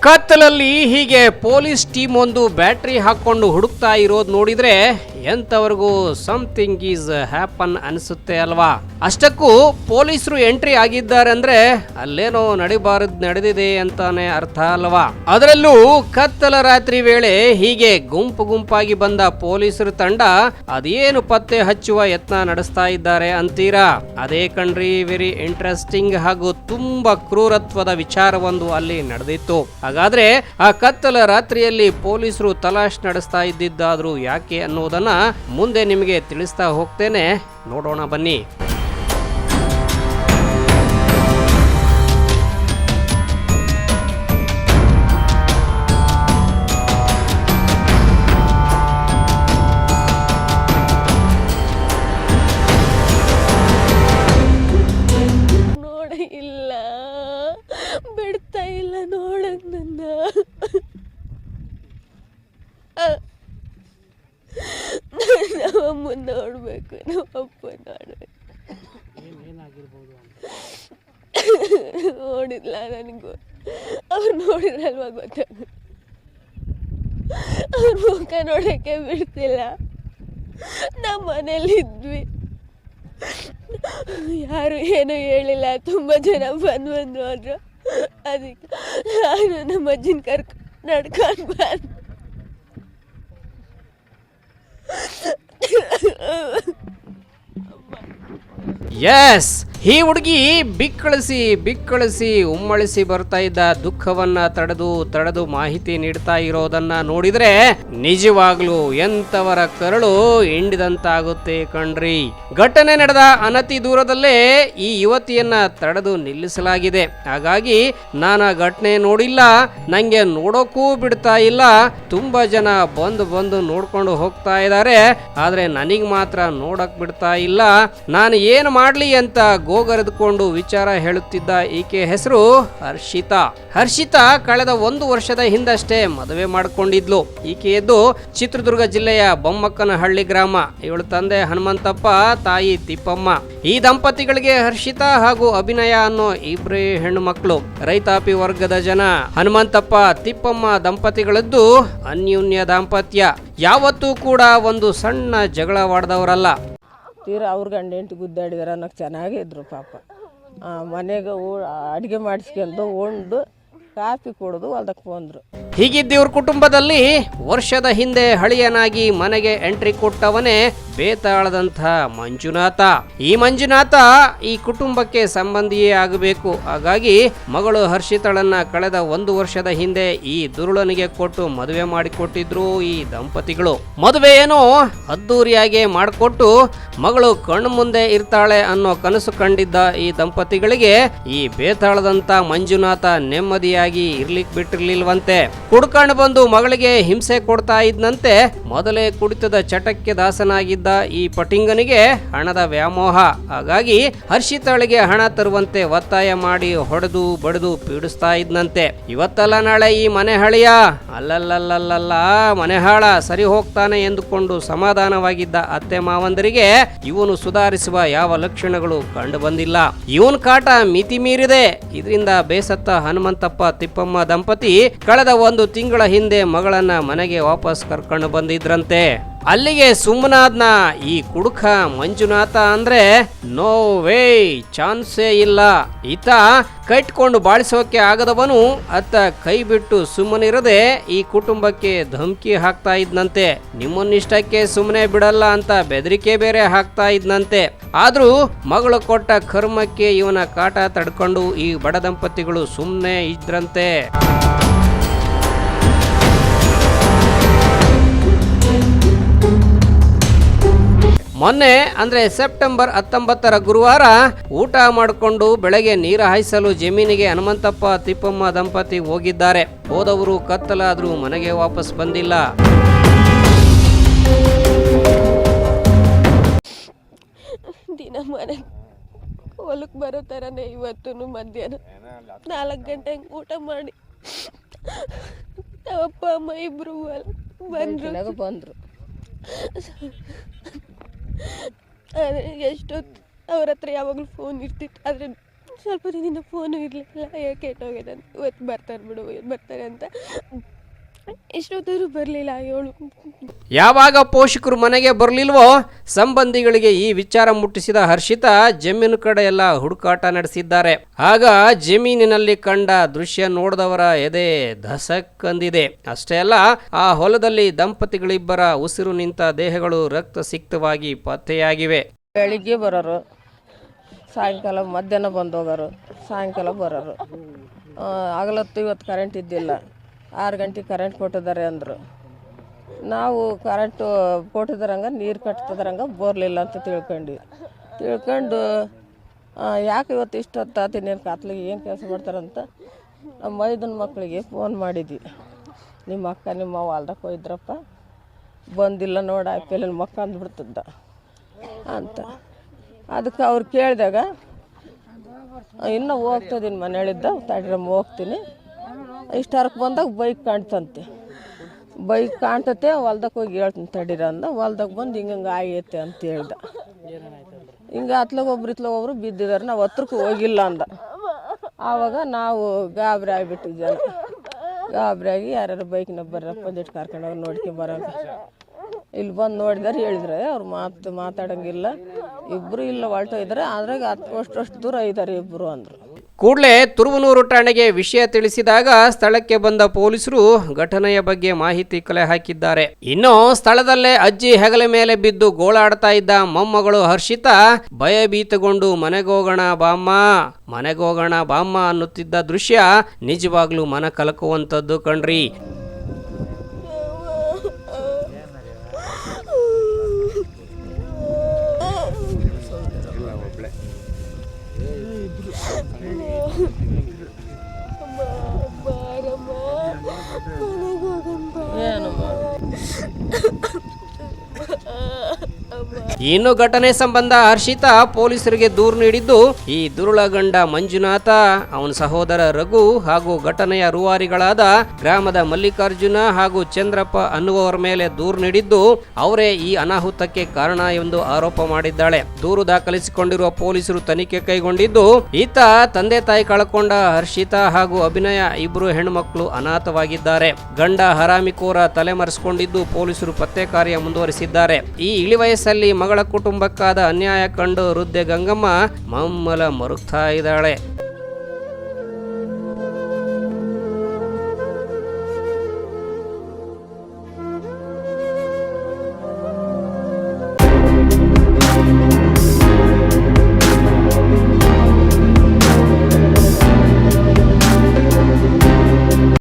ಕತ್ತಲಲ್ಲಿ ಹೀಗೆ police team ಒಂದು ಬ್ಯಾಟ್ರಿ ಹಾಕೊಂಡು ಹುಡುಕ್ತಾ ಇರೋದು ನೋಡಿದ್ರೆ ಎಂತವರೆಗೂ ಸಮಥಿಂಗ್ ಈಸ್ ಹ್ಯಾಪನ್ ಅನಿಸುತ್ತೆ ಅಲ್ವಾ. ಅಷ್ಟಕ್ಕೂ ಪೊಲೀಸರು ಎಂಟ್ರಿ ಆಗಿದ್ದಾರೆ ಅಂದ್ರೆ ಅಲ್ಲೇನೋ ನಡೆದಿದೆ ಅಂತಾನೆ ಅರ್ಥ ಅಲ್ವಾ. ಅದರಲ್ಲೂ ಕತ್ತಲ ರಾತ್ರಿ ವೇಳೆ ಹೀಗೆ ಗುಂಪಾಗಿ ಬಂದ ಪೊಲೀಸರ ತಂಡ ಅದೇನು ಪತ್ತೆ ಹಚ್ಚುವ ಯತ್ನ ನಡೆಸ್ತಾ ಇದ್ದಾರೆ ಅಂತೀರಾ? ಅದೇ ಕಣ್ರಿ, ವೆರಿ ಇಂಟ್ರೆಸ್ಟಿಂಗ್ ಹಾಗೂ ತುಂಬಾ ಕ್ರೂರತ್ವದ ವಿಚಾರವೊಂದು ಅಲ್ಲಿ ನಡೆದಿತ್ತು. ಹಾಗಾದ್ರೆ ಆ ಕತ್ತಲ ರಾತ್ರಿಯಲ್ಲಿ ಪೊಲೀಸರು ತಲಾಶ್ ನಡೆಸ್ತಾ ಇದ್ದಿದ್ದಾದ್ರೂ ಯಾಕೆ ಅನ್ನೋದನ್ನ ಮುಂದೆ ನಿಮಗೆ ತಿಳಿಸ್ತಾ ಹೋಗ್ತೇನೆ, ನೋಡೋಣ ಬನ್ನಿ. ಬಿಡ್ತಾ ಇಲ್ಲ ನೋಡಕ್ ನನ್ನ. ನಮ್ಮಮ್ಮ ನೋಡ್ಬೇಕು, ನಮ್ಮಪ್ಪ ನೋಡ್ಬೇಕು. ನೋಡಿಲ್ಲ ನನಗೂ, ಅವ್ರು ನೋಡಿದ್ರಲ್ವ ಗೊತ್ತಾಗ. ಅವ್ರ ಮುಖ ನೋಡಕ್ಕೆ ಬಿಡ್ತಿಲ್ಲ. ನಮ್ಮ ಮನೇಲಿ ಇದ್ವಿ, ಯಾರು ಏನೂ ಹೇಳಿಲ್ಲ. ತುಂಬ ಜನ ಬಂದು ಹೋದ್ರು. ಅದಕ್ಕೆ ನಾನು ನಮ್ಮ ಅಜ್ಜಿನ ನಡ್ಕೊಂಡು ಬಂದು ಎಸ್, ಈ ಹುಡುಗಿ ಬಿಕ್ಕಳಿಸಿ ಉಮ್ಮಳಿಸಿ ಬರ್ತಾ ಇದ್ದ ದುಃಖವನ್ನ ತಡೆದು ಮಾಹಿತಿ ನೀಡ್ತಾ ಇರೋದನ್ನ ನೋಡಿದ್ರೆ ನಿಜವಾಗ್ಲೂ ಎಂತವರ ಕರಳು ಹಿಂಡಿದಂತಾಗುತ್ತೆ ಕಣ್ರಿ. ಘಟನೆ ನಡೆದ ಅನತಿ ದೂರದಲ್ಲೇ ಈ ಯುವತಿಯನ್ನ ತಡೆದು ನಿಲ್ಲಿಸಲಾಗಿದೆ. ಹಾಗಾಗಿ ನಾನು ಆ ಘಟನೆ ನೋಡಿಲ್ಲ, ನಂಗೆ ನೋಡೋಕ್ಕೂ ಬಿಡ್ತಾ ಇಲ್ಲ. ತುಂಬಾ ಜನ ಬಂದು ನೋಡ್ಕೊಂಡು ಹೋಗ್ತಾ ಇದ್ದಾರೆ, ಆದ್ರೆ ನನಗ್ ಮಾತ್ರ ನೋಡಕ್ ಬಿಡ್ತಾ ಇಲ್ಲ. ನಾನು ಏನು ಮಾಡ್ಲಿ ಅಂತ ಗೋಗರೆದುಕೊಂಡು ವಿಚಾರ ಹೇಳುತ್ತಿದ್ದ ಈಕೆ ಹೆಸರು ಹರ್ಷಿತಾ ಕಳೆದ 1 ವರ್ಷದ ಹಿಂದಷ್ಟೇ ಮದುವೆ ಮಾಡಿಕೊಂಡಿದ್ಲು. ಈಕೆಯದ್ದು ಚಿತ್ರದುರ್ಗ ಜಿಲ್ಲೆಯ ಬೊಮ್ಮಕ್ಕನಹಳ್ಳಿ ಗ್ರಾಮ. ಇವಳ ತಂದೆ ಹನುಮಂತಪ್ಪ, ತಾಯಿ ತಿಪ್ಪಮ್ಮ. ಈ ದಂಪತಿಗಳಿಗೆ ಹರ್ಷಿತಾ ಹಾಗೂ ಅಭಿನಯ ಅನ್ನೋ ಇಬ್ಬರೇ ಹೆಣ್ಣು ಮಕ್ಕಳು. ರೈತಾಪಿ ವರ್ಗದ ಜನ. ಹನುಮಂತಪ್ಪ ತಿಪ್ಪಮ್ಮ ದಂಪತಿಗಳದ್ದು ಅನ್ಯೂನ್ಯ ದಾಂಪತ್ಯ. ಯಾವತ್ತೂ ಕೂಡ ಒಂದು ಸಣ್ಣ ಜಗಳವಾಡದವರಲ್ಲ. ತೀರಾ ಅವ್ರ ಗಂಡ ಹೆಂಡತಿ ಗುದ್ದಾಡಿದಾರೆ ಅನ್ನೋಕೆ ಚೆನ್ನಾಗಿದ್ರು ಪಾಪ. ಮನೆಗೆ ಅಡುಗೆ ಮಾಡಿಸ್ಕೊಂಡು ಉಂಡು ಕಾಫಿ ಕುಡಿದು ಹೊಲ್ದಕ್ಕೆ ಬಂದರು. ಹೀಗಿದ್ದಿವ್ರ ಕುಟುಂಬದಲ್ಲಿ ವರ್ಷದ ಹಿಂದೆ ಹಳಿಯನಾಗಿ ಮನೆಗೆ ಎಂಟ್ರಿ ಕೊಟ್ಟವನೇ ಬೇತಾಳದಂಥ ಮಂಜುನಾಥ. ಈ ಮಂಜುನಾಥ ಈ ಕುಟುಂಬಕ್ಕೆ ಸಂಬಂಧಿಯೇ ಆಗಬೇಕು. ಹಾಗಾಗಿ ಮಗಳು ಹರ್ಷಿತಳನ್ನ ಕಳೆದ 1 ವರ್ಷದ ಹಿಂದೆ ಈ ದುರುಳನಿಗೆ ಕೊಟ್ಟು ಮದುವೆ ಮಾಡಿಕೊಟ್ಟಿದ್ರು ಈ ದಂಪತಿಗಳು. ಮದುವೆ ಏನೋ ಅದ್ದೂರಿಯಾಗಿ ಮಾಡಿಕೊಟ್ಟು ಮಗಳು ಕಣ್ಣು ಮುಂದೆ ಇರ್ತಾಳೆ ಅನ್ನೋ ಕನಸು ಕಂಡಿದ್ದ ಈ ದಂಪತಿಗಳಿಗೆ ಈ ಬೇತಾಳದಂಥ ಮಂಜುನಾಥ ನೆಮ್ಮದಿಯಾಗಿ ಇರ್ಲಿಕ್ಕೆ ಬಿಟ್ಟಿರ್ಲಿಲ್ವಂತೆ. ಕುಡ್ಕೊಂಡು ಬಂದು ಮಗಳಿಗೆ ಹಿಂಸೆ ಕೊಡ್ತಾ ಇದ್ನಂತೆ. ಮೊದಲೇ ಕುಡಿತದ ಚಟಕ್ಕೆ ದಾಸನಾಗಿದ್ದ ಈ ಪಟಿಂಗನಿಗೆ ಹಣದ ವ್ಯಾಮೋಹ. ಹಾಗಾಗಿ ಹರ್ಷಿತಾಳಿಗೆ ಹಣ ತರುವಂತೆ ಒತ್ತಾಯ ಮಾಡಿ ಹೊಡೆದು ಬಡಿದು ಪೀಡಿಸ್ತಾ ಇದ್ನಂತೆ. ಇವತ್ತಲ್ಲ ನಾಳೆ ಈ ಮನೆ ಹಳಿಯ ಅಲ್ಲಲ್ಲಲ್ಲಲ್ಲ ಮನೆ ಹಾಳ ಸರಿ ಹೋಗ್ತಾನೆ ಎಂದುಕೊಂಡು ಸಮಾಧಾನವಾಗಿದ್ದ ಅತ್ತೆ ಮಾವಂದರಿಗೆ ಇವನು ಸುಧಾರಿಸುವ ಯಾವ ಲಕ್ಷಣಗಳು ಕಂಡು ಬಂದಿಲ್ಲ. ಇವನ್ ಕಾಟ ಮಿತಿ ಮೀರಿದೆ. ಇದರಿಂದ ಬೇಸತ್ತ ಹನುಮಂತಪ್ಪ ತಿಪ್ಪಮ್ಮ ದಂಪತಿ ಕಳೆದ 1 ತಿಂಗಳ ಹಿಂದೆ ಮಗಳನ್ನ ಮನೆಗೆ ವಾಪಸ್ ಕರ್ಕೊಂಡು ಬಂದಿದ್ರಂತೆ. ಅಲ್ಲಿಗೆ ಸುಮ್ಮನಾದ್ನ ಈ ಕುಡುಕ ಮಂಜುನಾಥ ಅಂದ್ರೆ ನೋ ವೇ, ಚಾನ್ಸೇ ಇಲ್ಲ. ಈತ ಕಟ್ಕೊಂಡು ಬಾಳಿಸೋಕೆ ಆಗದವನು ಅತ್ತ ಕೈ ಬಿಟ್ಟು ಸುಮ್ಮನಿರದೆ ಈ ಕುಟುಂಬಕ್ಕೆ ಧಮಕಿ ಹಾಕ್ತಾ ಇದ್ನಂತೆ. ನಿಮ್ಮನ್ನಿಷ್ಟಕ್ಕೆ ಸುಮ್ಮನೆ ಬಿಡಲ್ಲ ಅಂತ ಬೆದರಿಕೆ ಬೇರೆ ಹಾಕ್ತಾ ಇದ್ನಂತೆ. ಆದ್ರೂ ಮಗಳು ಕೊಟ್ಟ ಕರ್ಮಕ್ಕೆ ಇವನ ಕಾಟ ತಡ್ಕೊಂಡು ಈ ಬಡ ದಂಪತಿಗಳು ಸುಮ್ಮನೆ ಇದ್ರಂತೆ. ಮೊನ್ನೆ ಅಂದ್ರೆ ಸೆಪ್ಟೆಂಬರ್ 19ರ ಗುರುವಾರ ಊಟ ಮಾಡಿಕೊಂಡು ಬೆಳಗ್ಗೆ ನೀರು ಹಾಯಿಸಲು ಜಮೀನಿಗೆ ಹನುಮಂತಪ್ಪ ತಿಪ್ಪಮ್ಮ ದಂಪತಿ ಹೋಗಿದ್ದಾರೆ. ಹೋದವರು ಕತ್ತಲಾದ್ರೂ ಮನೆಗೆ ವಾಪಸ್ ಬಂದಿಲ್ಲ. ದಿನ ಮನೆ ಹೊಲಕ್ಕೆ ಬರೋ ಥರನೇ ಇವತ್ತು ಮಧ್ಯಾಹ್ನ 4 ಗಂಟೆಗೆ ಊಟ ಮಾಡಿ ಅಪ್ಪ ಅಮ್ಮ ಇಬ್ರು ಬಂದ್ರು. ಎಷ್ಟೊತ್ತು ಅವ್ರ ಹತ್ರ ಯಾವಾಗಲೂ ಫೋನ್ ಇರ್ತಿತ್ತು, ಆದರೆ ಸ್ವಲ್ಪ ದಿನ ಫೋನು ಇರಲಿಲ್ಲ, ಯಾಕೆ ಕೆಟ್ಟೋಗಿದೆ ಅಂತ. ಇವತ್ತು ಬರ್ತಾರೆ ಬಿಡು, ಇವತ್ತು ಬರ್ತಾರೆ ಅಂತ ಎಷ್ಟೊತ್ತಾದ್ರೂ ಬರಲಿಲ್ಲ. 7 ಯಾವಾಗ ಪೋಷಕರು ಮನೆಗೆ ಬರಲಿಲ್ವೋ ಸಂಬಂಧಿಗಳಿಗೆ ಈ ವಿಚಾರ ಮುಟ್ಟಿಸಿದ ಹರ್ಷಿತಾ ಜಮೀನು ಕಡೆ ಎಲ್ಲ ಹುಡುಕಾಟ ನಡೆಸಿದ್ದಾರೆ. ಆಗ ಜಮೀನಿನಲ್ಲಿ ಕಂಡ ದೃಶ್ಯ ನೋಡಿದವರ ಎದೆ ಧಸಕ್ ಅಂದಿದೆ. ಅಷ್ಟೇ ಅಲ್ಲ, ಆ ಹೊಲದಲ್ಲಿ ದಂಪತಿಗಳಿಬ್ಬರ ಉಸಿರು ನಿಂತ ದೇಹಗಳು ರಕ್ತ ಸಿಕ್ತವಾಗಿ ಪತ್ತೆಯಾಗಿವೆ. ಬೆಳಿಗ್ಗೆ ಬರೋರು, ಸಾಯಂಕಾಲ ಮಧ್ಯಾಹ್ನ ಬಂದು ಹೋಗೋರು, ಸಾಯಂಕಾಲ ಬರೋರು. ಆಗಲತ್ತು ಇವತ್ತು ಕರೆಂಟ್ ಇದ್ದಿಲ್ಲ, 6 ಗಂಟೆಗೆ ಕರೆಂಟ್ ಕೊಟ್ಟಿದ್ದಾರೆ ಅಂದರು. ನಾವು ಕರೆಂಟು ಕೊಟ್ಟಿದ್ದಾರಂಗ ನೀರು ಕಟ್ತಿದ್ರಂಗ ಬೋರ್ಲಿಲ್ಲ ಅಂತ ತಿಳ್ಕೊಂಡು ಯಾಕೆ ಇವತ್ತು ಇಷ್ಟೊತ್ತಾತು ಇನ್ನೇನು ಕಾತ್ಲಿಗೆ ಏನು ಕೆಲಸ ಮಾಡ್ತಾರಂತ ನಮ್ಮ ಮೈದನ ಮಕ್ಕಳಿಗೆ ಫೋನ್ ಮಾಡಿದ್ವಿ. ನಿಮ್ಮ ಅಕ್ಕ ನಿಮ್ಮ ಹೊಲ್ದಕ್ಕೆ ಹೋಯ್ದ್ರಪ್ಪ, ಬಂದಿಲ್ಲ ನೋಡ ಆಯ್ಪೆಲ್ಲ ಮಕ್ಕ ಅಂದ್ಬಿಡ್ತಿದ್ದ ಅಂತ. ಅದಕ್ಕೆ ಅವ್ರು ಕೇಳಿದಾಗ ಇನ್ನೂ ಹೋಗ್ತದೀನಿ ಮನೆಯಲ್ಲಿದ್ದ, ತಡಿರಮ್ಮ ಹೋಗ್ತೀನಿ. ಇಷ್ಟರಕ್ಕೆ ಬಂದಾಗ ಬೈಕ್ ಕಾಣ್ತಂತೆ, ಬೈಕ್ ಕಾಣ್ತತೆ, ಹೊಲ್ದಕ್ಕೆ ಹೋಗಿ ಹೇಳ್ತೀನಿ ತಡೀರ ಅಂದ. ಹೊಲ್ದಾಗ ಬಂದು ಹಿಂಗೆ ಆಗೈತೆ ಅಂತ ಹೇಳ್ದ. ಹಿಂಗೆ ಒಬ್ರು ಬಿದ್ದಿದ್ದಾರೆ, ನಾವು ಹತ್ರಕ್ಕೆ ಹೋಗಿಲ್ಲ ಅಂದ. ಆವಾಗ ನಾವು ಗಾಬರಿ ಆಗಿಬಿಟ್ಟಿದ್ದೆ. ಗಾಬರಿಯಾಗಿ ಯಾರ್ಯಾರು ಬೈಕ್ನಾಗ ಬರ್ರಪ್ಪ ಒಂದಿಟ್ಟು ಕರ್ಕೊಂಡೋಗಿ ನೋಡ್ಕೊಂಬರೋಂಗ. ಇಲ್ಲಿ ಬಂದು ನೋಡಿದಾರೆ, ಹೇಳಿದ್ರೆ ಅವ್ರು ಮಾತಾಡೋಂಗಿಲ್ಲ, ಇಬ್ಬರು ಇಲ್ಲ ಹೊಲ್ಟೋಗಿದ್ದಾರೆ, ಅದ್ರಾಗ ಅಷ್ಟು ದೂರ ಇದ್ದಾರೆ ಇಬ್ಬರು ಅಂದರು. ಕೂಡಲೇ ತುರುವನೂರು ಠಾಣೆಗೆ ವಿಷಯ ತಿಳಿಸಿದಾಗ ಸ್ಥಳಕ್ಕೆ ಬಂದ ಪೊಲೀಸರು ಘಟನೆಯ ಬಗ್ಗೆ ಮಾಹಿತಿ ಕಲೆ ಹಾಕಿದ್ದಾರೆ. ಇನ್ನು ಸ್ಥಳದಲ್ಲೇ ಅಜ್ಜಿ ಹೆಗಲ ಮೇಲೆ ಬಿದ್ದು ಗೋಳಾಡ್ತಾ ಇದ್ದ ಮೊಮ್ಮಗಳು ಹರ್ಷಿತಾ ಭಯಭೀತಗೊಂಡು ಮನೆಗೋಗೋಣ ಬಾಮ್ಮ ಅನ್ನುತ್ತಿದ್ದ ದೃಶ್ಯ ನಿಜವಾಗ್ಲೂ ಮನ ಕಲಕುವಂಥದ್ದು ಕಣ್ರಿ. ಇನ್ನು ಘಟನೆ ಸಂಬಂಧ ಹರ್ಷಿತಾ ಪೊಲೀಸರಿಗೆ ದೂರು ನೀಡಿದ್ದು, ಈ ದುರುಳ ಗಂಡ ಮಂಜುನಾಥ, ಅವನ ಸಹೋದರ ರಘು ಹಾಗೂ ಘಟನೆಯ ರೂವಾರಿಗಳಾದ ಗ್ರಾಮದ ಮಲ್ಲಿಕಾರ್ಜುನ ಹಾಗೂ ಚಂದ್ರಪ್ಪ ಅನ್ನುವವರ ಮೇಲೆ ದೂರು ನೀಡಿದ್ದು, ಅವರೇ ಈ ಅನಾಹುತಕ್ಕೆ ಕಾರಣ ಎಂದು ಆರೋಪ ಮಾಡಿದ್ದಾಳೆ. ದೂರು ದಾಖಲಿಸಿಕೊಂಡಿರುವ ಪೊಲೀಸರು ತನಿಖೆ ಕೈಗೊಂಡಿದ್ದು, ಈತ ತಂದೆ ತಾಯಿ ಕಳಕೊಂಡ ಹರ್ಷಿತಾ ಹಾಗೂ ಅಭಿನಯ ಇಬ್ಬರು ಹೆಣ್ಮಕ್ಳು ಅನಾಥವಾಗಿದ್ದಾರೆ. ಗಂಡ ಹರಾಮಿಕೋರ ತಲೆಮರೆಸಿಕೊಂಡಿದ್ದು ಪೊಲೀಸರು ಪತ್ತೆ ಕಾರ್ಯ ಮುಂದುವರಿಸಿದ್ದಾರೆ. ಈ ಇಳಿವಯಸ್ಸಲ್ಲಿ ಮಗಳ ಕುಟುಂಬಕ್ಕಾದ ಅನ್ಯಾಯ ಕಂಡು ವೃದ್ಧೆ ಗಂಗಮ್ಮ ಮಮ್ಮಲ ಮರುಗ್ತಾ ಇದ್ದಾಳೆ.